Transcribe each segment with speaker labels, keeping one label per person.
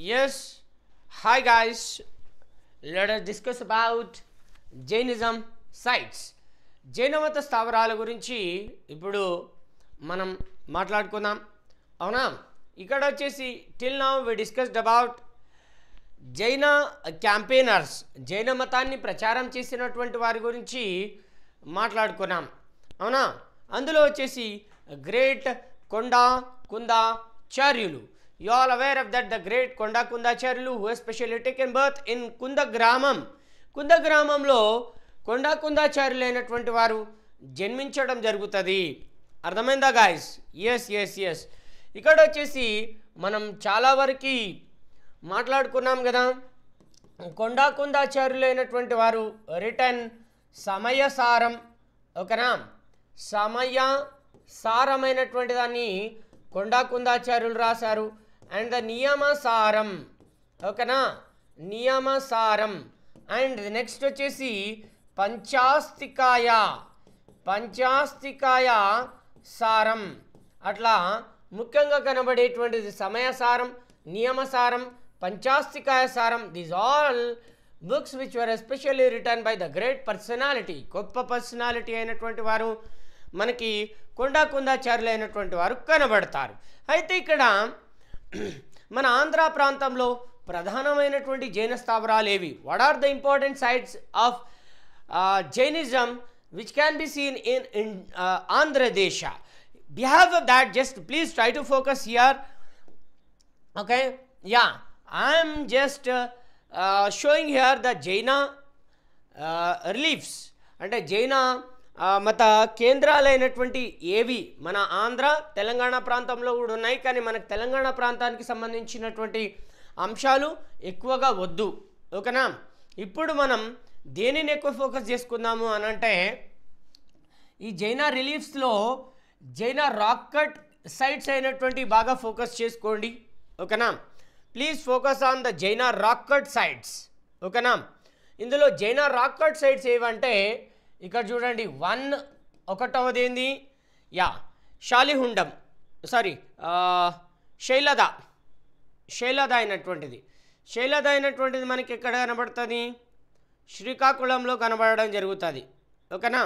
Speaker 1: Yes, hi guys. Let us discuss about Jainism sites. జైనమత స్థావరాల గురించి ఇప్పుడు మనం మాట్లాడుకుందాం. అవునా? ఇక్కడ వచ్చేసి till now we discussed about Jaina campaigners, Jaina మతాన్ని ప్రచారం చేసినటువంటి వారి గురించి మాట్లాడుకున్నాం. అవునా? అందులో వచ్చేసి great Konda Kundacharyulu. You all aware of that, the great Konda Kundacharyulu who has specially taken birth in Kundagramam. కుందగ్రామంలో కొండా కుందాచార్యులు అయినటువంటి వారు జన్మించడం జరుగుతుంది. అర్థమైందా గాయస్? ఎస్. ఇక్కడ వచ్చేసి మనం చాలా వరకు మాట్లాడుకున్నాం కదా. కొండా కుందాచార్యులు అయినటువంటి వారు రిటర్న్ సమయసారం, ఓకేనా? సమయ సారమైనటువంటి దాన్ని కొండా కుందాచార్యులు రాశారు. అండ్ ద నియమసారం, ఓకేనా? నియమసారం. అండ్ నెక్స్ట్ వచ్చేసి పంచాస్తికాయ సారం. అట్లా ముఖ్యంగా కనబడేటువంటిది సమయసారం, నియమసారం, పంచాస్తికాయ సారం. These all books which were especially written by the great personality, గొప్ప పర్సనాలిటీ అయినటువంటి వారు మనకి కొండా కుందాచార్యులు అయినటువంటి వారు కనబడతారు. అయితే ఇక్కడ మన ఆంధ్ర ప్రాంతంలో ప్రధానమైనటువంటి జైన స్థావరాలు ఏవి? What are the important sites of Jainism which can be seen in Andhra Desha? Behalf of that, just please try to focus here. Okay, yeah, I am just showing here the Jaina reliefs. అంటే జైన మత కేంద్రాలైనటువంటి ఏవి మన ఆంధ్ర తెలంగాణ ప్రాంతంలో కూడా ఉన్నాయి. కానీ మనకు తెలంగాణ ప్రాంతానికి సంబంధించినటువంటి అంశాలు ఎక్కువగా వద్దు, ఓకేనా? ఇప్పుడు మనం దేనిని ఎక్కువ ఫోకస్ చేసుకుందాము అని అంటే, ఈ జైన రిలీఫ్స్లో జైన రాక్ కట్ సైట్స్ అయినటువంటి బాగా ఫోకస్ చేసుకోండి, ఓకేనా? Please focus on the Jaina rock cut sites, ఓకేనా? ఇందులో జైన రాక్ కట్ సైట్స్ ఏవంటే ఇక్కడ చూడండి. ఒకటవది ఏంది? శాలిహుండం, సారీ శైలద అయినటువంటిది మనకి ఎక్కడ కనబడుతుంది? శ్రీకాకుళంలో కనబడడం జరుగుతుంది, ఓకేనా?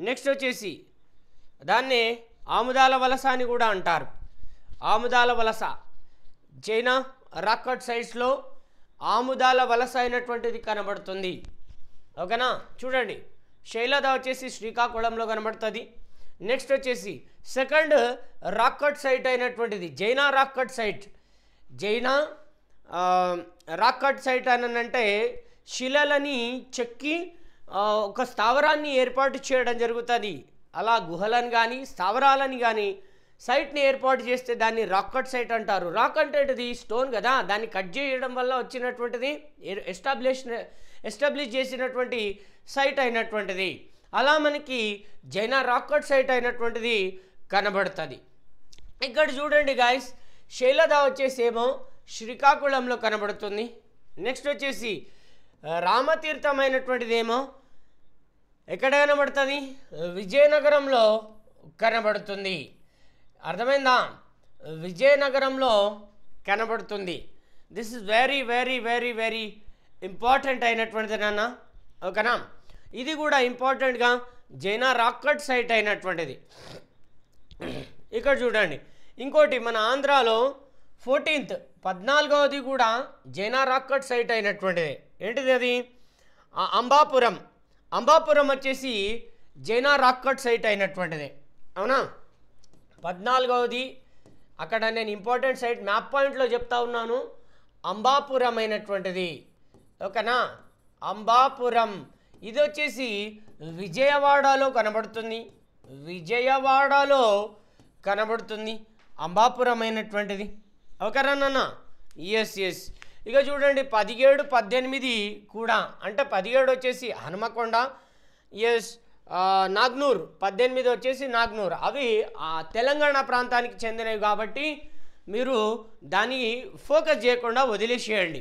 Speaker 1: నెక్స్ట్ వచ్చేసి దాన్నే ఆముదాల వలస అని కూడా అంటారు. ఆముదాల వలస జైన రాక్ కట్ సైట్స్లో ఆముదాల వలస అయినటువంటిది కనబడుతుంది, ఓకేనా? చూడండి, శైలద వచ్చేసి శ్రీకాకుళంలో కనబడుతుంది. నెక్స్ట్ వచ్చేసి సెకండ్ రాక్ కట్ సైట్ అయినటువంటిది జైన రాక్ కట్ సైట్. జైన రాక్ కట్ సైట్ అని అంటే శిలలని చెక్కి ఒక స్థావరాన్ని ఏర్పాటు చేయడం జరుగుతుంది. అలా గుహలను కానీ స్థావరాలని కానీ సైట్ని ఏర్పాటు చేస్తే దాన్ని రాక్ కట్ సైట్ అంటారు. రాక్ అంటే ఇది స్టోన్ కదా, దాన్ని కట్ చేయడం వల్ల వచ్చినటువంటిది ఎస్టాబ్లిష్ చేసినటువంటి సైట్ అయినటువంటిది. అలా మనకి జైన రాక్ కట్ సైట్ అయినటువంటిది కనబడుతుంది. ఇక్కడ చూడండి గాయస్, శైలద వచ్చేసి ఏమో శ్రీకాకుళంలో కనబడుతుంది. నెక్స్ట్ వచ్చేసి రామతీర్థమైనటువంటిది ఏమో ఎక్కడ కనబడుతుంది? విజయనగరంలో కనబడుతుంది. అర్థమైందా? విజయనగరంలో కనబడుతుంది. This is very very very very important అయినటువంటిది నాన్న, ఓకేనా? ఇది కూడా ఇంపార్టెంట్గా జైన రాక్ కట్ సైట్ అయినటువంటిది. ఇక్కడ చూడండి, ఇంకోటి మన ఆంధ్రాలో 14th కూడా జైన రాక్ కట్ సైట్ అయినటువంటిది. ఏంటిది అది? అంబాపురం వచ్చేసి జైన రాక్ కట్ సైట్ అయినటువంటిది, అవునా? 14th అక్కడ నేను ఇంపార్టెంట్ సైట్ మ్యాప్ పాయింట్లో చెప్తా ఉన్నాను. అంబాపురం అయినటువంటిది, ఓకేనా? అంబాపురం ఇది వచ్చేసి విజయవాడలో కనబడుతుంది అంబాపురం అయినటువంటిది, ఓకేనా నాన్న? ఎస్. ఇక చూడండి 17, 18 కూడా, అంటే 17 వచ్చేసి హనుమకొండ, నాగ్నూర్, 18 వచ్చేసి నాగ్నూర్. అవి తెలంగాణ ప్రాంతానికి చెందినవి కాబట్టి మీరు దాన్ని ఫోకస్ చేయకుండా వదిలేసేయండి,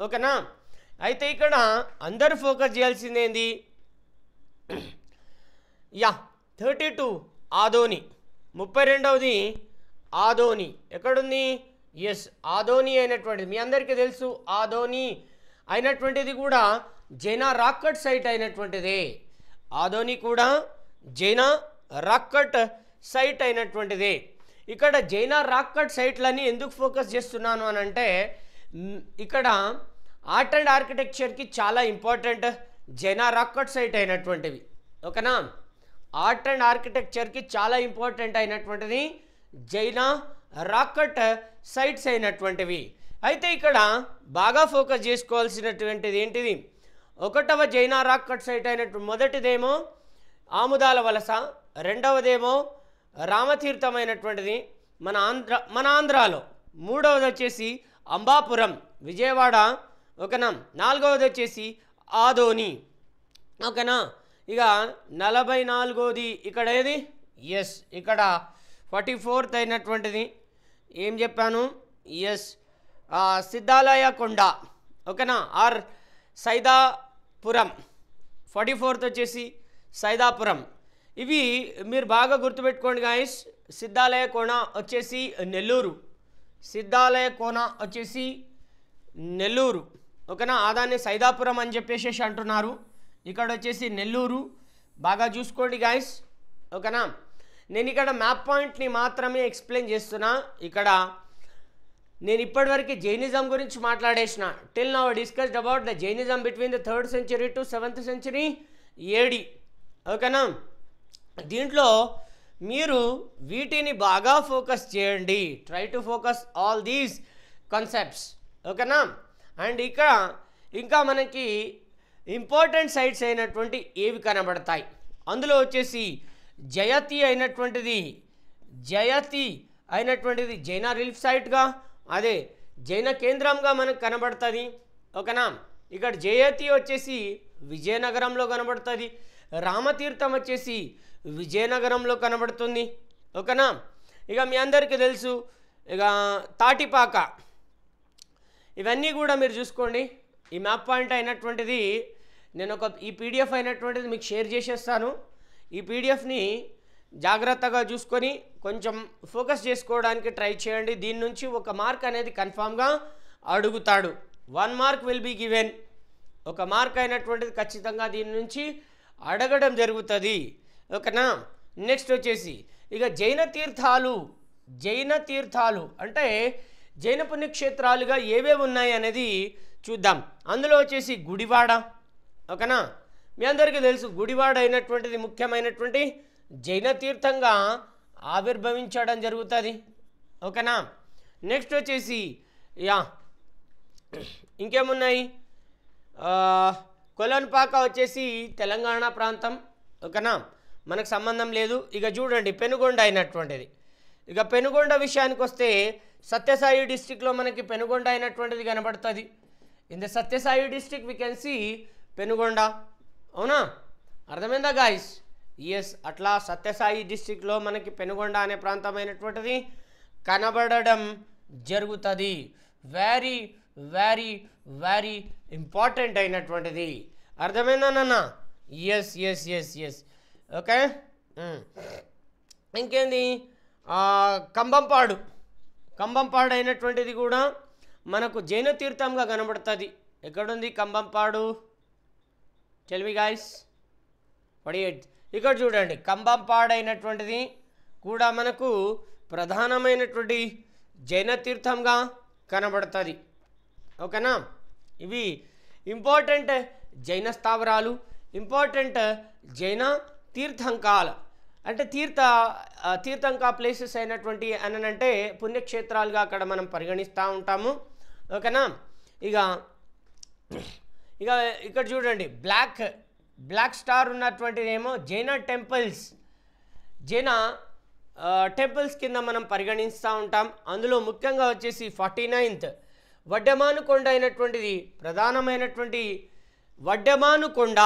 Speaker 1: ఓకేనా? అయితే ఇక్కడ అందరూ ఫోకస్ చేయాల్సిందేంది? 32 ఆదోని, 32ది ఆదోని ఎక్కడుంది? ఎస్ ఆదోని అయినటువంటిది మీ అందరికీ తెలుసు. ఆదోని అయినటువంటిది కూడా Jaina rock cut site అయినటువంటిదే. Adoni కూడా జైన రాక్ కట్ సైట్ అయినటువంటిదే. ఇక్కడ జైన రాక్ కట్ సైట్లని ఎందుకు ఫోకస్ చేస్తున్నాను అని అంటే ఇక్కడ ఆర్ట్ అండ్ ఆర్కిటెక్చర్కి చాలా ఇంపార్టెంట్ జైన రాక్ కట్ సైట్ అయినటువంటివి. ఓకేనా, ఆర్ట్ అండ్ ఆర్కిటెక్చర్కి చాలా ఇంపార్టెంట్ అయినటువంటిది జైన రాక్ కట్ సైట్స్ అయినటువంటివి. అయితే ఇక్కడ బాగా ఫోకస్ చేసుకోవాల్సినటువంటిది ఏంటిది, 1వ జైన రాక్ కట్ సైట్ అయినటువంటి మొదటిదేమో ఆముదాల వలస, రెండవదేమో రామతీర్థమైనటువంటిది మన ఆంధ్రాలో, 3వది వచ్చేసి అంబాపురం విజయవాడ. ఓకేనా, 4వది వచ్చేసి ఆదోని. ఓకేనా, ఇక 44వది ఇక్కడ ఏది, ఎస్ ఇక్కడ 44th అయినటువంటిది ఏం చెప్పాను, ఎస్ సిద్ధాలయ కొండ. ఓకేనా, ఆర్ సైదాపురం. 44th వచ్చేసి సైదాపురం. ఇవి మీరు బాగా గుర్తుపెట్టుకోండి గాయస్. సిద్ధాలయ కోన వచ్చేసి నెల్లూరు, సిద్ధాలయ కోన వచ్చేసి నెల్లూరు. ఓకేనా, ఆదాన్ని సైదాపురం అని చెప్పేసి అంటున్నారు, ఇక్కడ వచ్చేసి నెల్లూరు. బాగా చూసుకోండి గాయస్. ఓకేనా, నేను ఇక్కడ మ్యాప్ పాయింట్ని మాత్రమే ఎక్స్ప్లెయిన్ చేస్తున్నా. ఇక్కడ నేను ఇప్పటివరకు జైనిజం గురించి మాట్లాడేసిన. Till now discussed about the Jainism between the 3rd century to 7th century AD. ఓకేనా, దీంట్లో మీరు వీటిని బాగా ఫోకస్ చేయండి. Try to focus all these concepts. ఓకేనా, అండ్ ఇక్కడ ఇంకా మనకి ఇంపార్టెంట్ సైట్స్ అయినటువంటి ఏవి కనబడతాయి, అందులో వచ్చేసి జయతి అయినటువంటిది జైన రిలీఫ్ సైట్గా, అదే జైన కేంద్రంగా మనకు కనబడుతుంది. ఓకేనా, ఇక్కడ జయతి వచ్చేసి విజయనగరంలో కనబడుతుంది, రామతీర్థం వచ్చేసి విజయనగరంలో కనబడుతుంది. ఓకేనా, ఇక మీ అందరికీ తెలుసు ఇక తాటిపాక. ఇవన్నీ కూడా మీరు చూసుకోండి. ఈ మ్యాప్ పాయింట్ అయినటువంటిది నేను ఈ పీడిఎఫ్ అయినటువంటిది మీకు షేర్ చేసేస్తాను. ఈ పీడిఎఫ్ని జాగ్రత్తగా చూసుకొని కొంచెం ఫోకస్ చేసుకోవడానికి ట్రై చేయండి. దీని నుంచి ఒక మార్క్ అనేది కన్ఫామ్గా అడుగుతాడు. 1 మార్క్ విల్ బీ గివెన్. ఒక మార్క్ అయినటువంటిది ఖచ్చితంగా దీని నుంచి అడగడం జరుగుతుంది. ఓకేనా, నెక్స్ట్ వచ్చేసి ఇక జైన తీర్థాలు అంటే జైన పుణ్యక్షేత్రాలుగా ఏవేవి ఉన్నాయి అనేది చూద్దాం. అందులో వచ్చేసి గుడివాడ. ఓకేనా, మీ అందరికీ తెలుసు గుడివాడ అయినటువంటిది ముఖ్యమైనటువంటి జైన తీర్థంగా ఆవిర్భవించడం జరుగుతుంది. ఓకేనా, నెక్స్ట్ వచ్చేసి ఇంకేమున్నాయి, కొలన్పాక వచ్చేసి తెలంగాణ ప్రాంతం. ఓకేనా, మనకు సంబంధం లేదు. ఇక చూడండి పెనుగొండ అయినటువంటిది. ఇక పెనుగొండ విషయానికి వస్తే సత్యసాయి డిస్టిక్లో మనకి పెనుగొండ అయినటువంటిది కనబడుతుంది. In the Sathya Sai district we can see Penukonda. అవునా, అర్థమైందా గాయస్? ఎస్, అట్లా సత్యసాయి డిస్టిక్లో మనకి పెనుగొండ అనే ప్రాంతం అయినటువంటిది కనబడడం జరుగుతుంది. వెరీ వెరీ వెరీ ఇంపార్టెంట్ అయినటువంటిది. అర్థమైందా నాన్న? Yes yes yes yes okay. ఇంకేంది, కంబంపాడు అయినటువంటిది కూడా మనకు జైన తీర్థంగా కనబడుతుంది. ఎక్కడుంది కంబంపాడు? Tell me guys. ఇక్కడ చూడండి, కంబంపాడు అయినటువంటిది కూడా మనకు ప్రధానమైనటువంటి జైన తీర్థంగా కనబడుతుంది. ఓకేనా, ఇవి ఇంపార్టెంట్ జైన స్థావరాలు, ఇంపార్టెంట్ జైన తీర్థంకాలు. అంటే తీర్థంకా ప్లేసెస్ అయినటువంటి అంటే పుణ్యక్షేత్రాలుగా అక్కడ మనం పరిగణిస్తూ ఉంటాము. ఓకేనా, ఇక ఇక్కడ చూడండి బ్లాక్ స్టార్ ఉన్నటువంటిది ఏమో జైన టెంపుల్స్ కింద మనం పరిగణిస్తూ ఉంటాం. అందులో ముఖ్యంగా వచ్చేసి 49th వడ్డెమానుకొండ అయినటువంటిది ప్రధానమైనటువంటి వడ్డెమానుకొండ.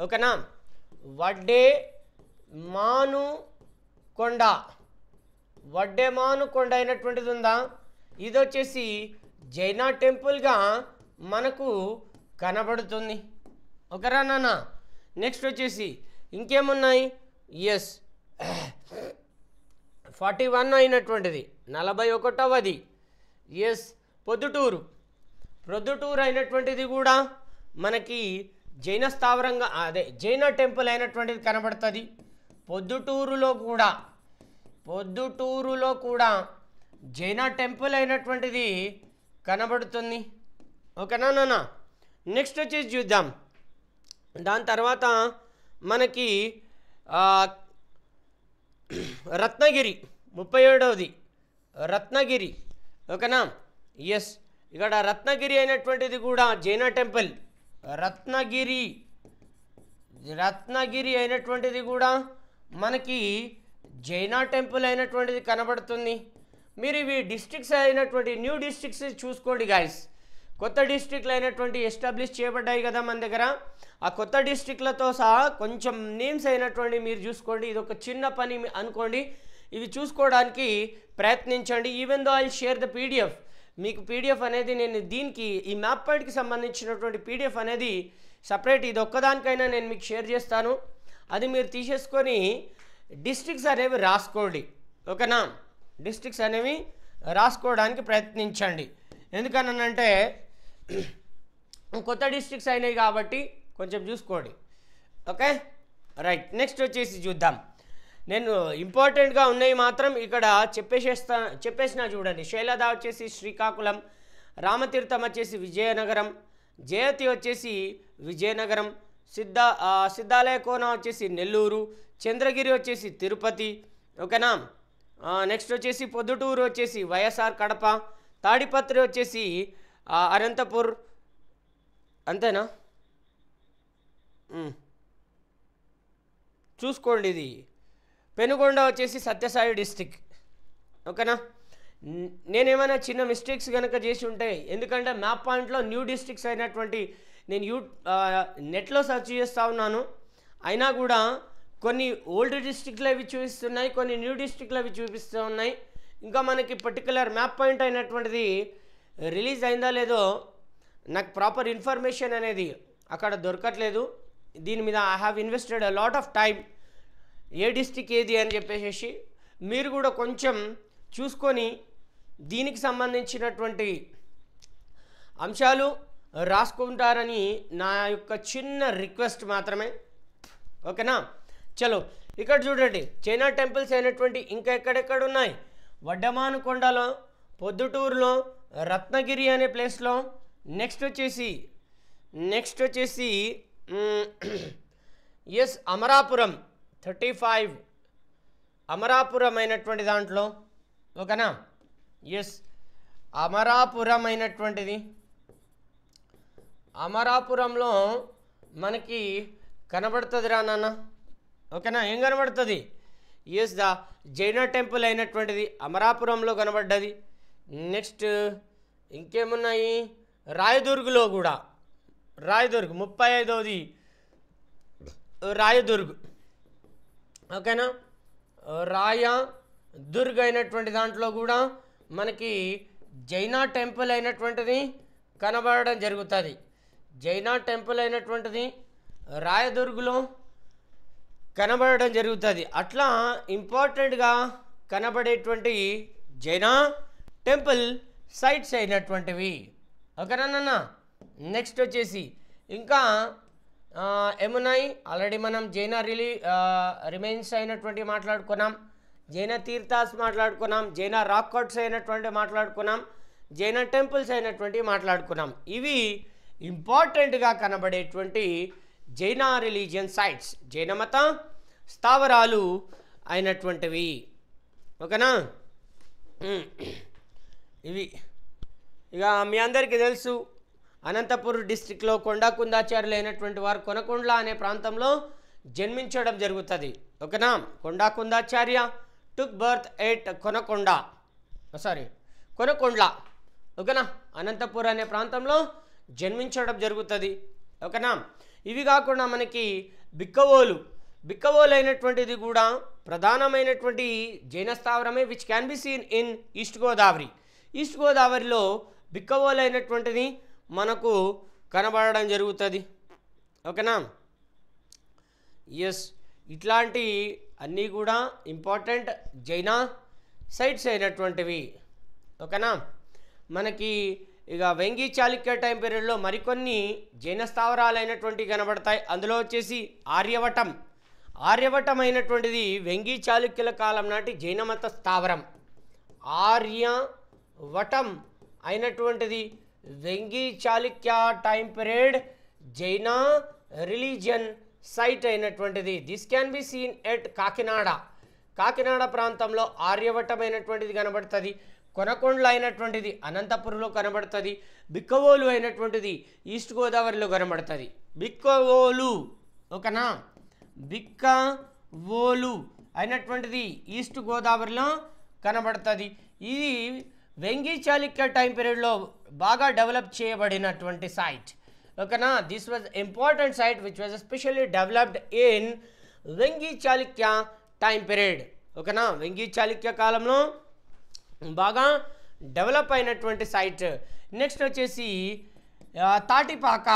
Speaker 1: ఓకేనా, వడ్డెమానుకొండ అయినటువంటిది ఉందా, ఇది వచ్చేసి జైన టెంపుల్గా మనకు కనబడుతుంది. ఓకేనా నాన్న? నెక్స్ట్ వచ్చేసి ఇంకేమున్నాయి? ఎస్ 41 అయినటువంటిది 41వది ఎస్ పొద్దుటూరు. ప్రొద్దుటూరు అయినటువంటిది కూడా మనకి జైన స్థావరంగా అదే జైన టెంపుల్ అయినటువంటిది కనబడుతుంది. పొద్దుటూరులో కూడా జైన టెంపుల్ అయినటువంటిది కనబడుతుంది. ఓకేనా నాన్న. నెక్స్ట్ వచ్చేసి చూద్దాం. దాని తర్వాత మనకి రత్నగిరి 37వది రత్నగిరి. ఓకేనా. ఎస్ ఇక్కడ రత్నగిరి అయినటువంటిది కూడా జైన టెంపుల్. రత్నగిరి అయినటువంటిది కూడా మనకి జైన టెంపుల్ అయినటువంటిది కనబడుతుంది. మీరు ఇవి డిస్ట్రిక్ట్స్ అయినటువంటి న్యూ డిస్ట్రిక్ట్స్ చూసుకోండి గాయస్. కొత్త డిస్ట్రిక్ట్లు అయినటువంటి ఎస్టాబ్లిష్ చేయబడ్డాయి కదా మన దగ్గర. ఆ కొత్త డిస్ట్రిక్ట్లతో సహా కొంచెం నేమ్స్ అయినటువంటి మీరు చూసుకోండి. ఇది ఒక చిన్న పని అనుకోండి. ఇవి చూసుకోవడానికి ప్రయత్నించండి. Even though I share the PDF. మీకు పీడిఎఫ్ అనేది నేను దీనికి ఈ మ్యాప్ పాయింట్కి సంబంధించినటువంటి పీడిఎఫ్ అనేది సపరేట్ ఇది ఒక్కదానికైనా నేను మీకు షేర్ చేస్తాను. అది మీరు తీసేసుకొని డిస్ట్రిక్ట్స్ అనేవి రాసుకోండి. ఓకేనా. డిస్ట్రిక్ట్స్ అనేవి రాసుకోవడానికి ప్రయత్నించండి. ఎందుకనంటే కొత్త డిస్ట్రిక్ట్స్ అయినాయి కాబట్టి కొంచెం చూసుకోండి. Okay right. నెక్స్ట్ వచ్చేసి చూద్దాం. నేను ఇంపార్టెంట్గా ఉన్నాయి మాత్రం ఇక్కడ చెప్పేసిన చూడండి. శైలద వచ్చేసి శ్రీకాకుళం, రామతీర్థం వచ్చేసి విజయనగరం, జయతి వచ్చేసి విజయనగరం, సిద్ధాలయ కోన వచ్చేసి నెల్లూరు, చంద్రగిరి వచ్చేసి తిరుపతి. ఓకేనా. నెక్స్ట్ వచ్చేసి పొద్దుటూరు వచ్చేసి వైఎస్ఆర్ కడప, తాడిపత్రి వచ్చేసి అనంతపూర్. అంతేనా చూసుకోండి. ఇది పెనుగొండ వచ్చేసి సత్యసాయి డిస్టిక్. ఓకేనా. నేనేమైనా చిన్న మిస్టేక్స్ కనుక చేసి ఉంటే, ఎందుకంటే మ్యాప్ పాయింట్లో న్యూ డిస్ట్రిక్ట్స్ అయినటువంటి నేను నెట్లో సెర్చ్ చేస్తూ ఉన్నాను. అయినా కూడా కొన్ని ఓల్డ్ డిస్ట్రిక్ట్లు అవి చూపిస్తున్నాయి, కొన్ని న్యూ డిస్ట్రిక్ట్లు అవి చూపిస్తూ ఉన్నాయి. ఇంకా మనకి పర్టికులర్ మ్యాప్ పాయింట్ అయినటువంటిది రిలీజ్ అయిందా లేదో నాకు ప్రాపర్ ఇన్ఫర్మేషన్ అనేది అక్కడ దొరకట్లేదు. దీని మీద I have invested a lot of time. A district ఏది అని చెప్పేసి మీరు కూడా కొంచెం చూసుకొని దీనికి సంబంధించినటువంటి అంశాలు రాసుకుంటారని నా యొక్క చిన్న రిక్వెస్ట్ మాత్రమే. ఓకేనా. చలో ఇక్కడ చూడండి. చైనా టెంపుల్స్ అయినటువంటి ఇంకా ఎక్కడెక్కడ ఉన్నాయి. వడ్డమానుకొండలో, పొద్దుటూరులో, రత్నగిరి అనే ప్లేస్లో. నెక్స్ట్ వచ్చేసి ఎస్ అమరాపురం 35 అమరాపురం అయినటువంటి దాంట్లో. ఓకేనా. ఎస్ అమరాపురం అయినటువంటిది అమరాపురంలో మనకి కనబడుతుంది రా నాన్న. ఓకేనా. ఏం కనబడుతుంది? ఎస్ ద జైన టెంపుల్ అయినటువంటిది అమరాపురంలో కనబడ్డది. నెక్స్ట్ ఇంకేమున్నాయి? రాయదుర్గ్లో కూడా రాయదుర్గ్ 35వది రాయదుర్గ్. ఓకేనా. రాయదుర్గ్ అయినటువంటి దాంట్లో కూడా మనకి జైన టెంపుల్ అయినటువంటిది కనబడడం జరుగుతుంది. జైన టెంపుల్ అయినటువంటిది రాయదుర్గ్లో కనబడడం జరుగుతుంది. అట్లా ఇంపార్టెంట్గా కనబడేటువంటి జైన టెంపుల్ సైట్స్ అయినటువంటివి. ఓకేనా. నెక్స్ట్ వచ్చేసి ఇంకా ఏమున్నాయి? ఆల్రెడీ మనం జైన రిమైన్స్ అయినటువంటి మాట్లాడుకున్నాం, జైన తీర్థాస్ మాట్లాడుకున్నాం, జైన రాక్ కట్స్ అయినటువంటి మాట్లాడుకున్నాం, జైన టెంపుల్స్ అయినటువంటి మాట్లాడుకున్నాం. ఇవి ఇంపార్టెంట్గా కనబడేటువంటి జైన రిలీజియన్ సైట్స్, జైన మత స్థావరాలు అయినటువంటివి. ఓకేనా. ఇవి ఇక మీ అందరికీ తెలుసు. అనంతపూర్ డిస్టిక్లో కొండాకుందాచార్యులు అయినటువంటి వారు కొనకొండ్ల అనే ప్రాంతంలో జన్మించడం జరుగుతుంది. ఓకేనా. కొండాకుందాచార్య టుక్ బర్త్ ఎట్ కొనకొండ్ల. ఓకేనా. అనంతపూర్ అనే ప్రాంతంలో జన్మించడం జరుగుతుంది. ఓకేనా. ఇవి కాకుండా మనకి బిక్కవోలు అయినటువంటిది కూడా ప్రధానమైనటువంటి జైన స్థావరమే, which can be seen in east గోదావరిలో బిక్కవోలు అయినటువంటిది మనకు కనబడడం జరుగుతుంది. ఓకేనా. ఎస్ ఇట్లాంటి అన్నీ కూడా ఇంపార్టెంట్ జైన సైట్స్ అయినటువంటివి. ఓకేనా. మనకి ఇక వెంగి చాళుక్య టైం పీరియడ్లో మరికొన్ని జైన స్థావరాలైనటువంటి కనబడతాయి. అందులో వచ్చేసి ఆర్యవటం అయినటువంటిది వెంగి చాళుక్యుల కాలం నాటి జైనమత స్థావరం. ఆర్యవటం అయినటువంటిది Vengi Chalukya time period Jaina religion site అయినటువంటిది. This can be seen at Kakinada ప్రాంతంలో ఆర్యవటమైనటువంటిది కనబడుతుంది. కొనకొండలు అయినటువంటిది అనంతపురంలో కనబడుతుంది. బిక్కవోలు అయినటువంటిది ఈస్ట్ గోదావరిలో కనబడుతుంది. బిక్కవోలు ఓకేనా, బిక్కవోలు అయినటువంటిది ఈస్ట్ గోదావరిలో కనబడుతుంది. ఇది వెంగి చాళుక్య టైం పీరియడ్లో బాగా డెవలప్ చేయబడినటువంటి సైట్ ఓకేనా. This was important site which was especially developed in Vengi Chalukya time period ఓకేనా. వెంగి చాళుక్య కాలంలో బాగా డెవలప్ అయినటువంటి సైట్. నెక్స్ట్ వచ్చేసి తాటిపాక.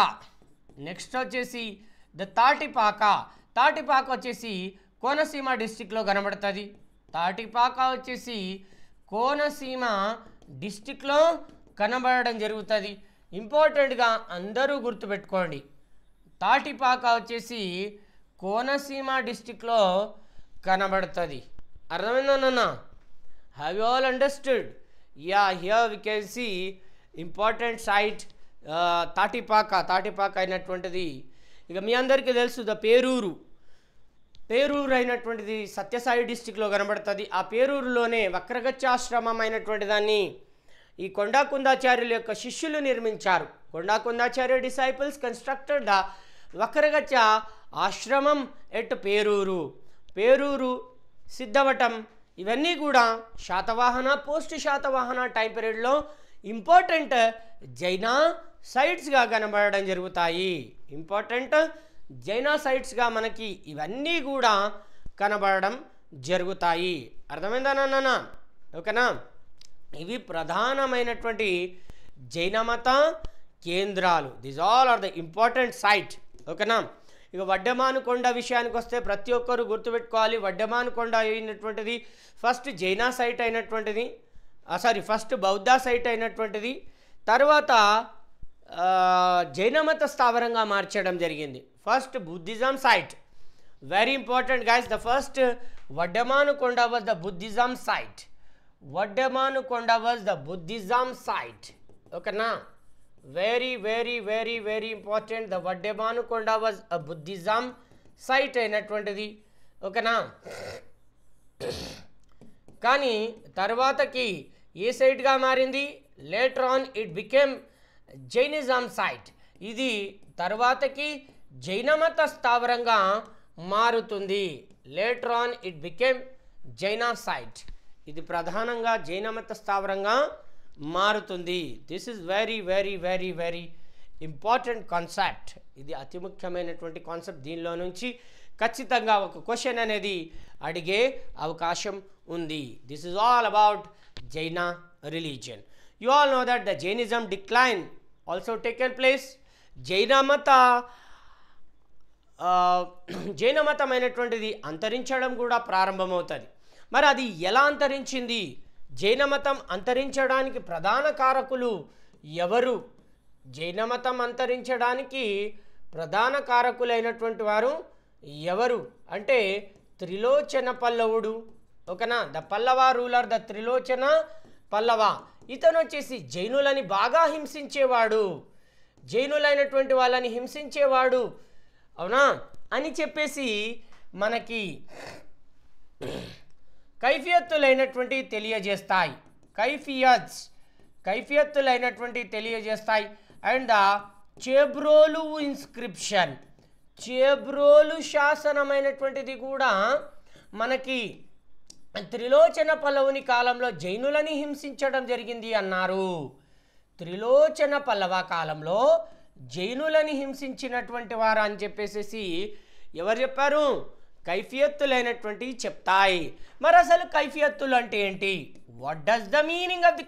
Speaker 1: తాటిపాక వచ్చేసి కోనసీమ డిస్టిక్లో కనబడుతుంది. తాటిపాక వచ్చేసి కోనసీమ డిస్టిక్లో కనబడడం జరుగుతుంది. ఇంపార్టెంట్గా అందరూ గుర్తుపెట్టుకోండి, తాటిపాక వచ్చేసి కోనసీమ డిస్టిక్లో కనబడుతుంది. అర్థమైందన్నా? Have you all understood? Yeah, here we can see important site Tatipaka అయినటువంటిది. ఇక మీ అందరికీ తెలుసు ద పేరూరు అయినటువంటిది సత్యసాయి డిస్టిక్లో కనబడుతుంది. ఆ పేరూరులోనే వక్రగచ్చాశ్రమం అయినటువంటి దాన్ని ఈ కొండాకుందాచార్యుల యొక్క శిష్యులు నిర్మించారు. కొండాకుందాచార్య డిసైపుల్స్ కన్స్ట్రక్టెడ్ ద వక్రగచ్చ ఆశ్రమం ఎట్ పేరూరు సిద్ధవటం ఇవన్నీ కూడా శాతవాహన పోస్ట్ శాతవాహన టైం పీరియడ్లో ఇంపార్టెంట్ జైనా సైట్స్గా కనబడడం జరుగుతాయి. మనకి ఇవన్నీ కూడా కనబడడం జరుగుతాయి. అర్థమైందా నాన్న? ఓకేనా. ఇవి ప్రధానమైనటువంటి జైనమత కేంద్రాలు. This all are the important site ఓకేనా. ఇక వడ్డమానుకొండ విషయానికి వస్తే ప్రతి ఒక్కరు గుర్తుపెట్టుకోవాలి. వడ్డమానుకొండ అయినటువంటిది ఫస్ట్ జైనా సైట్ అయినటువంటిది, ఫస్ట్ బౌద్ధ సైట్ అయినటువంటిది, తర్వాత జైనమత స్థావరంగా మార్చడం జరిగింది. First Buddhism site, very important guys. The first Vaddemanukonda was the Buddhism site. ఓకేనా. very important. The Vaddemanukonda was a Buddhism site అయినటువంటిది ఓకేనా. కానీ తర్వాతకి ఏ సైట్గా మారింది? Later on it became Jainism site. ఇది తర్వాతకి జైనమత స్థావరంగా మారుతుంది. Later on it became Jaina site. ఇది ప్రధానంగా జైనమత స్థావరంగా మారుతుంది. This is very important concept. ఇది అతి ముఖ్యమైనటువంటి కాన్సెప్ట్. దీనిలో నుంచి ఖచ్చితంగా ఒక క్వశ్చన్ అనేది అడిగే అవకాశం ఉంది. This is all about Jaina religion. You all know that the Jainism decline also taken place. జైనమతమైనటువంటిది అంతరించడం కూడా ప్రారంభమవుతుంది. మరి అది ఎలా అంతరించింది? జైనమతం అంతరించడానికి ప్రధాన కారకులు ఎవరు? జైనమతం అంతరించడానికి ప్రధాన కారకులైనటువంటి వారు ఎవరు అంటే త్రిలోచన పల్లవుడు ఓకేనా. The Pallava ruler the Trilochana Pallava. ఇతను వచ్చేసి జైనులని బాగా హింసించేవాడు, జైనులైనటువంటి వాళ్ళని హింసించేవాడు అవునా అని చెప్పేసి మనకి కైఫియత్తులైనటువంటి తెలియజేస్తాయి. కైఫియత్తులైనటువంటి తెలియజేస్తాయి. And the Chebrolu inscription, Chebrolu శాసనమైనటువంటిది కూడా మనకి త్రిలోచన పల్లవుని కాలంలో జైనులని హింసించడం జరిగింది అన్నారు. త్రిలోచన పల్లవ కాలంలో జైనులని హింసించినటువంటి వారు అని చెప్పేసి ఎవరు చెప్పారు? కైఫియత్తులైనటువంటి చెప్తాయి. మరి అసలు కైఫియత్తులు అంటే ఏంటి? What does the meaning of the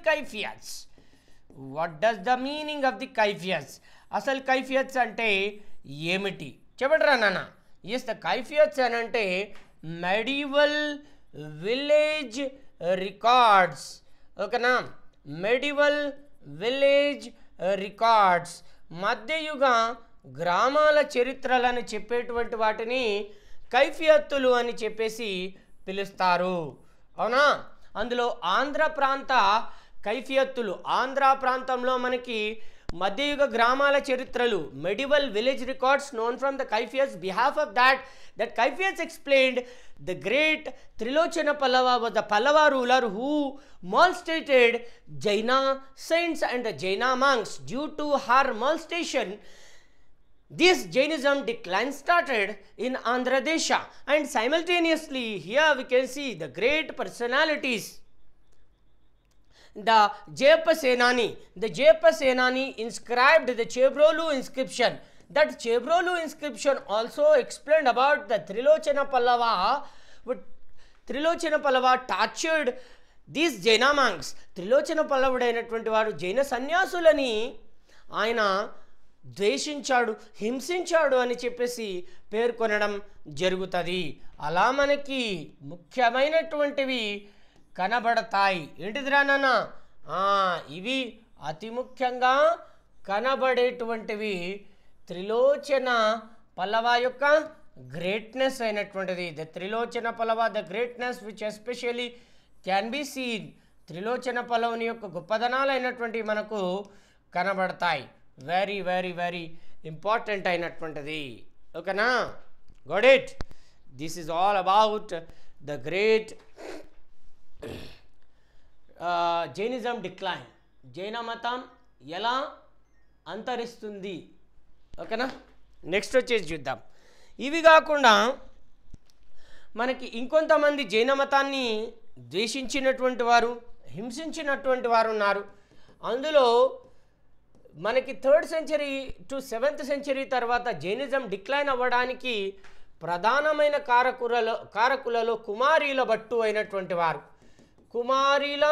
Speaker 1: kaifiyats? అసలు కైఫియట్స్ అంటే ఏమిటి చెప్పడరా నాన్న? ఎస్, ద కైఫియట్స్ అని అంటే మెడివల్ విలేజ్ రికార్డ్స్ ఓకేనా. మెడివల్ విలేజ్ రికార్డ్స్, మధ్యయుగ గ్రామాల చరిత్రలను చెప్పేటువంటి వాటిని కైఫియత్తులు అని చెప్పేసి పిలుస్తారు. అవునా? అందులో ఆంధ్ర ప్రాంత కైఫియత్తులు, ఆంధ్ర ప్రాంతంలో మనకి మధ్యయుగ గ్రామాల చరిత్రలు, medieval village records known from the Kaifiyats. Behalf of that Kaifiyats explained the great Trilochana Pallava was the Pallava ruler who molested Jaina saints and the Jaina monks. Due to her molestation, this Jainism decline started in Andhra Desha, and simultaneously here we can see the great personalities. The Jayappa Senani inscribed the Chebrolu inscription. That Chebrolu inscription also explained about the Trilochana Pallava. Trilochana Pallava tortured these Jaina monks. Trilochana Pallava అయినటువంటి వారు జైన సన్యాసులని ఆయన ద్వేషించాడు, హింసించాడు అని చెప్పేసి పేర్కొనడం జరుగుతుంది. అలా మనకి ముఖ్యమైనటువంటివి కనబడతాయి. ఏంటిదిరా నాన్న? ఇవి అతి ముఖ్యంగా కనబడేటువంటివి త్రిలోచన పల్లవ యొక్క గ్రేట్నెస్ అయినటువంటిది. The Trilochana Pallava, the greatness which especially can be seen. Trilochana పల్లవుని యొక్క గొప్పదనాలు అయినటువంటివి మనకు కనబడతాయి. వెరీ వెరీ వెరీ ఇంపార్టెంట్ అయినటువంటిది. ఓకేనా? Got it? This is all about the great Jainism decline. Jaina మతం ఎలా అంతరిస్తుంది. ఓకేనా? నెక్స్ట్ వచ్చేసి చూద్దాం. ఇవి కాకుండా మనకి ఇంకొంతమంది జైన మతాన్ని ద్వేషించినటువంటి వారు, హింసించినటువంటి వారు ఉన్నారు. అందులో మనకి 3rd century to 7th century తర్వాత జైనిజం డిక్లైన్ అవ్వడానికి ప్రధానమైన కారకులలో కుమారీల భట్టు అయినటువంటి వారు, కుమారీల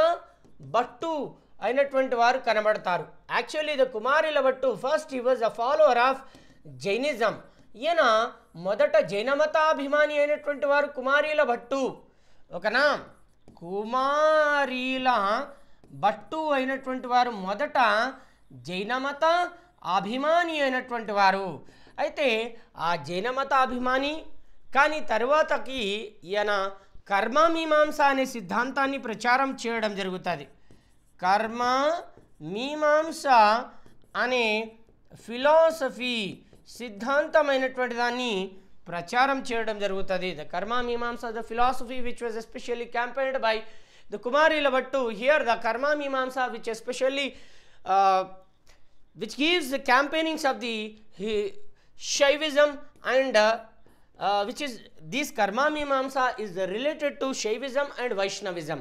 Speaker 1: భట్టు అయినటువంటి వారు కనబడతారు. Actually the Kumarila Bhattu first he was a follower of Jainism. ఈయన మొదట జైన మతాభిమాని అయినటువంటి వారు కుమారీల భట్టు. ఓకేనా? కుమారీల భట్టు అయినటువంటి వారు మొదట జైన మత అభిమాని అయినటువంటి వారు. అయితే ఆ జైన మత అభిమాని కానీ తరువాతకి ఈయన కర్మ మీమాంస అనే సిద్ధాంతాన్ని ప్రచారం చేయడం జరుగుతుంది. కర్మ మీమాంస అనే ఫిలాసఫీ సిద్ధాంతమైనటువంటి దాన్ని ప్రచారం చేయడం జరుగుతుంది. The Karma Mimamsa, the philosophy which was especially campaigned by the Kumarila Bhatta. Here the Karma Mimamsa which especially which gives the campaignings of the Shaivism and which is this Karma Mimamsa is related to Shaivism and Vaishnavism.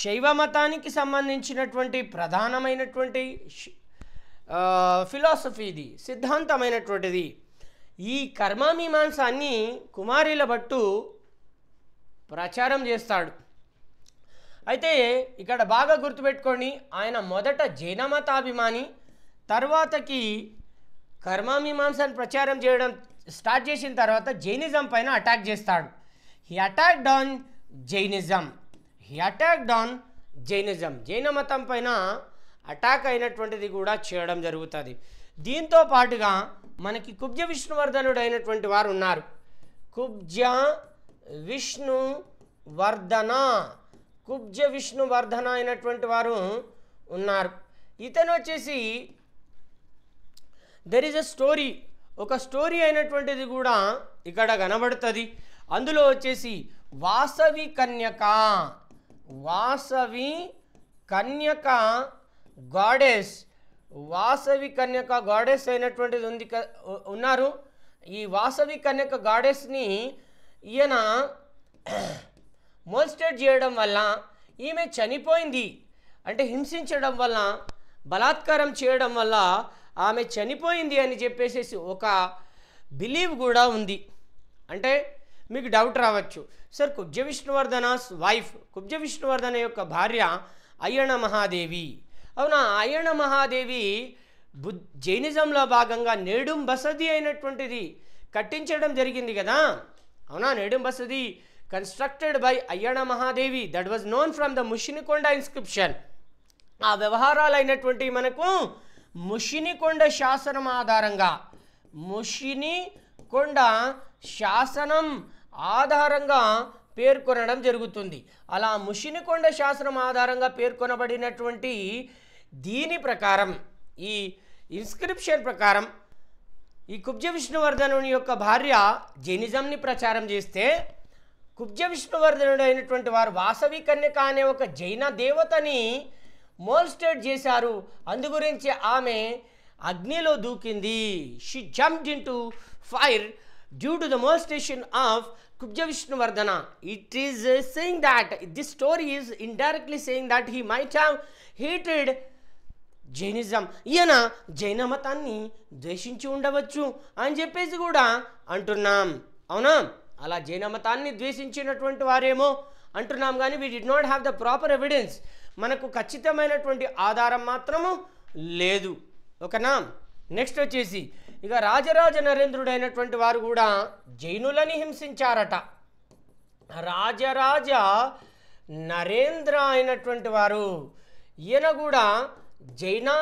Speaker 1: శైవ మతానికి సంబంధించినటువంటి ప్రధానమైనటువంటి ఫిలాసఫీది, సిద్ధాంతమైనటువంటిది. ఈ కర్మమీమాంసాన్ని కుమారీల భట్టు ప్రచారం చేస్తాడు. అయితే ఇక్కడ బాగా గుర్తుపెట్టుకోండి, ఆయన మొదట జైన మతాభిమాని, తర్వాతకి కర్మమీమాంసాన్ని ప్రచారం చేయడం స్టార్ట్ చేసిన తర్వాత జైనిజం పైన అటాక్ చేస్తాడు. He attacked on Jainism. Jaina మతం పైన అటాక్ అయినటువంటిది కూడా చేయడం జరుగుతుంది. దీంతో పాటుగా మనకి కుబ్జ విష్ణువర్ధనుడు అయినటువంటి వారు ఉన్నారు. కుబ్జ విష్ణువర్ధన అయినటువంటి వారు ఉన్నారు. ఇతను వచ్చేసి దెర్ ఈజ్ అ స్టోరీ, ఒక స్టోరీ అయినటువంటిది కూడా ఇక్కడ కనబడుతుంది. అందులో వచ్చేసి వాసవి కన్యక గాడెస్ అయినటువంటిది ఉన్నారు. ఈ వాసవి కన్యక గాడెస్ని ఈయన మోల్స్టేట్ చేయడం వల్ల ఈమె చనిపోయింది, అంటే హింసించడం వల్ల, బలాత్కారం చేయడం వల్ల ఆమె చనిపోయింది అని చెప్పేసి ఒక బిలీవ్ కూడా ఉంది. అంటే మీకు డౌట్ రావచ్చు, సార్ కుబ్జ విష్ణువర్ధనస్ వైఫ్, కుబ్జ విష్ణువర్ధన యొక్క భార్య అయ్యణ మహాదేవి. అవునా, అయ్యణ మహాదేవి జైనిజంలో భాగంగా నేడుం బసది అయినటువంటిది కట్టించడం జరిగింది కదా. అవునా, Nedum Basadi constructed by Ayyana Mahadevi, that was known from the Mushinikonda inscription. ఆ వ్యవహారాలైనటువంటి మనకు ముషినికొండ శాసనం ఆధారంగా, ముషినికొండ శాసనం ఆధారంగా పేర్కొనడం జరుగుతుంది. అలా ముషినికొండ శాసనం ఆధారంగా పేర్కొనబడినటువంటి దీని ప్రకారం, ఈ ఇన్స్క్రిప్షన్ ప్రకారం ఈ కుబ్జ విష్ణువర్ధనుని యొక్క భార్య జైనిజంని ప్రచారం చేస్తే, కుబ్జ విష్ణువర్ధనుడు అయినటువంటి వారు వాసవి కన్యక అనే ఒక జైన దేవతని మోల్స్టేట్ చేశారు. అందు గురించి ఆమె అగ్నిలో దూకింది. She jumped into fire due to the molestation of Kubja Vishnuvardhana. It is saying that this story is indirectly saying that he might have hated Jainism. ఈయన జైన మతాన్ని ద్వేషించి ఉండవచ్చు అని చెప్పేసి కూడా అంటున్నాం. అవునా? అలా జైన మతాన్ని ద్వేషించినటువంటి వారేమో అంటున్నాం, కానీ we did not have the proper evidence. మనకు ఖచ్చితమైనటువంటి ఆధారం మాత్రము లేదు. ఓకేనా? నెక్స్ట్ వచ్చేసి ఇక రాజరాజ నరేంద్రుడు అయినటువంటి వారు కూడా జైనులని హింసించారట. రాజరాజ నరేంద్ర అయినటువంటి వారు, ఈయన కూడా జైనా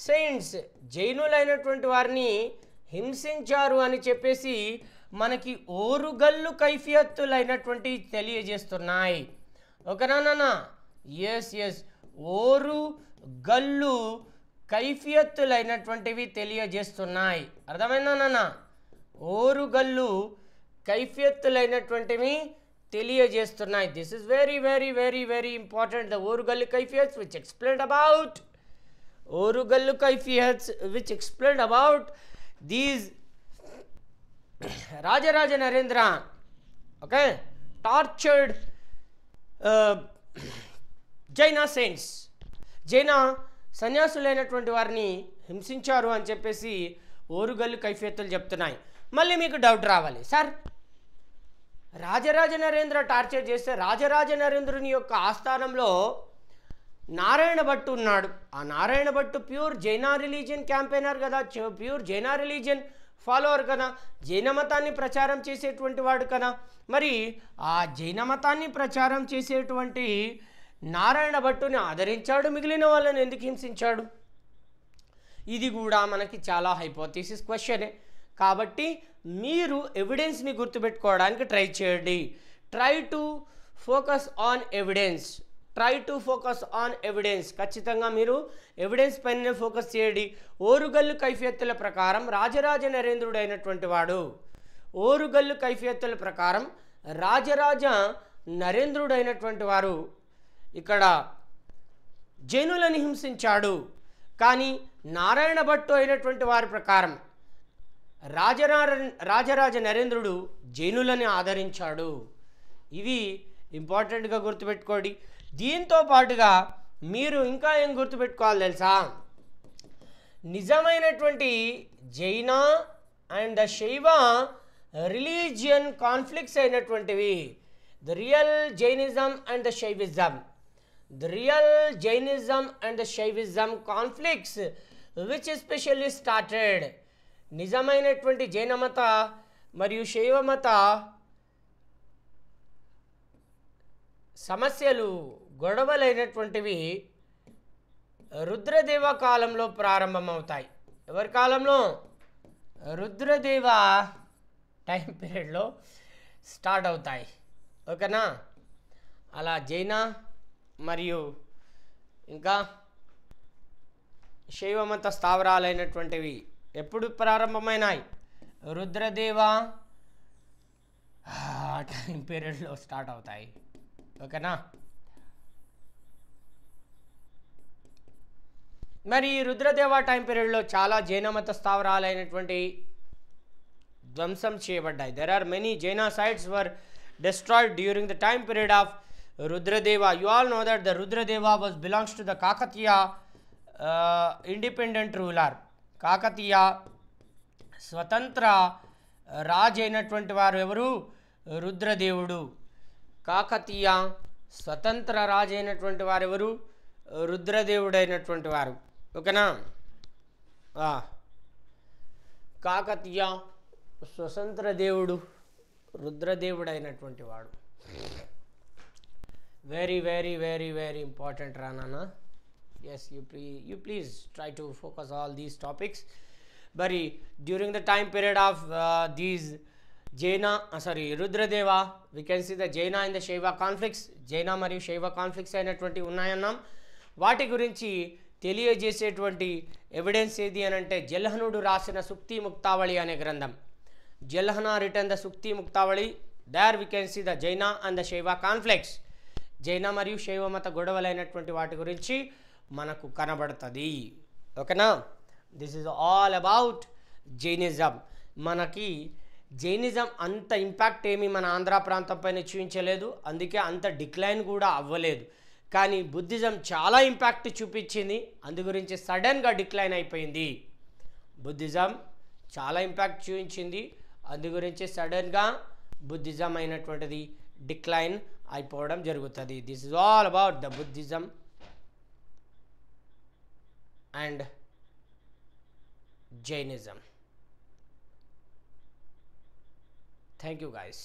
Speaker 1: సెయింట్స్, జైనులైనటువంటి వారిని హింసించారు అని చెప్పేసి మనకి ఓరుగల్లు కైఫియత్తులైనటువంటి తెలియజేస్తున్నాయి. ఓకేనా నాన్న? ఎస్ ఎస్, ఓరుగల్లు కైఫియత్తులైనటువంటివి తెలియజేస్తున్నాయి. అర్థమైందా నాన్న? ఓరుగల్లు కైఫియత్తులైనటువంటివి తెలియజేస్తున్నాయి. This is very very very very important. The Orugallu kaifiyats which explained about, Orugallu kaifiyats which explained about these Rajaraja Narendra okay tortured Jaina saints, Jaina సన్యాసులైనటువంటి వారిని హింసించారు అని చెప్పేసి ఓరుగల్లు కైఫియత్తులు చెప్తున్నాయి. మళ్ళీ మీకు డౌట్ రావాలి, సార్ రాజరాజ నరేంద్ర టార్చర్ చేస్తే రాజరాజ నరేంద్రుని యొక్క ఆస్థానంలో నారాయణ భట్టు ఉన్నాడు. ఆ Narayana Bhattu pure జైనా religion campaigner కదా, ప్యూర్ జైనా రిలీజియన్ ఫాలోవర్ కదా, జైన మతాన్ని ప్రచారం చేసేటువంటి వాడు కదా. మరి ఆ జైన మతాన్ని ప్రచారం చేసేటువంటి నారాయణ భట్టుని ఆదరించాడు, మిగిలిన వాళ్ళని ఎందుకు హింసించాడు? ఇది కూడా మనకి చాలా హైపోథీసిస్ క్వశ్చనే. కాబట్టి మీరు ఎవిడెన్స్ని గుర్తుపెట్టుకోవడానికి ట్రై చేయండి. Try to focus on evidence, try to focus on evidence. ఖచ్చితంగా మీరు ఎవిడెన్స్ పైన ఫోకస్ చేయండి. ఓరుగల్లు కైఫియత్తుల ప్రకారం రాజరాజ నరేంద్రుడు అయినటువంటి వాడు, ఓరుగల్లు కైఫియత్తుల ప్రకారం రాజరాజ నరేంద్రుడు అయినటువంటి వారు ఇక్కడ జైనులను హింసించాడు. కానీ నారాయణ భట్టు అయినటువంటి వారి ప్రకారం రాజరాజ నరేంద్రుడు జైనులని ఆదరించాడు. ఇవి ఇంపార్టెంట్గా గుర్తుపెట్టుకోండి. దీంతో పాటుగా మీరు ఇంకా ఏం గుర్తుపెట్టుకోవాలి తెలుసా? నిజమైనటువంటి Jaina and the Shaiva religion conflicts అయినటువంటివి, the real Jainism and the Shaivism, the real Jainism and the Shaivism conflicts which especially started, నిజమైనటువంటి జైన మత మరియు శైవ మత సమస్యలు, గొడవలైనటువంటివి రుద్రదేవ కాలంలో ప్రారంభమవుతాయి. ఎవరి కాలంలో? రుద్రదేవ టైం పీరియడ్లో స్టార్ట్ అవుతాయి. ఓకేనా? అలా జైన మరియు ఇంకా శైవమత స్థావరాలైనటువంటివి ఎప్పుడు ప్రారంభమైనాయి? రుద్రదేవ టైం పీరియడ్లో స్టార్ట్ అవుతాయి. ఓకేనా? మరి రుద్రదేవ టైం పీరియడ్లో చాలా జైన మత స్థావరాలైనటువంటి ధ్వంసం చేయబడ్డాయి. There are many Jaina sites were destroyed during the time period of Rudradeva. You all know that the Rudradeva belongs to the Kakatiya independent ruler. Kakatiya స్వతంత్ర రాజు అయినటువంటి వారు ఎవరు? రుద్రదేవుడు. కాకతీయ స్వతంత్ర రాజు అయినటువంటి వారు ఎవరు? రుద్రదేవుడు అయినటువంటి వారు. ఓకేనా? కాకతీయ స్వతంత్ర దేవుడు రుద్రదేవుడు అయినటువంటి వాడు. Very very very very important రా నాన్న. Yes, you please try to focus all these topics. But during the time period of these Jaina, Rudradeva, we can see the Jaina and the Shaiva conflicts. Jaina మరియు శైవ conflicts అయినటువంటి ఉన్నాయన్నాం. వాటి గురించి తెలియజేసేటువంటి evidence ఏది అని అంటే జల్హనుడు రాసిన సుక్తి ముక్తావళి అనే గ్రంథం. Jalhana written the Sukti Muktavali. There we can see the Jaina and the Shaiva conflicts. Jaina మరియు శైవ మత గొడవలైనటువంటి వాటి గురించి మనకు కనబడుతుంది. ఓకేనా? This is all about Jainism. మనకి జైనిజం అంత ఇంపాక్ట్ ఏమి మన ఆంధ్ర ప్రాంతం పైన చూపించలేదు, అందుకే అంత డిక్లైన్ కూడా అవ్వలేదు. కానీ బుద్ధిజం చాలా ఇంపాక్ట్ చూపించింది, అందు గురించి సడన్గా డిక్లైన్ అయిపోయింది. బుద్ధిజం చాలా ఇంపాక్ట్ చూపించింది, అందు గురించి సడన్గా బుద్ధిజం అయినటువంటిది డిక్లైన్ అయిపోవడం జరుగుతుంది. This is all about the Buddhism and Jainism. Thank you guys.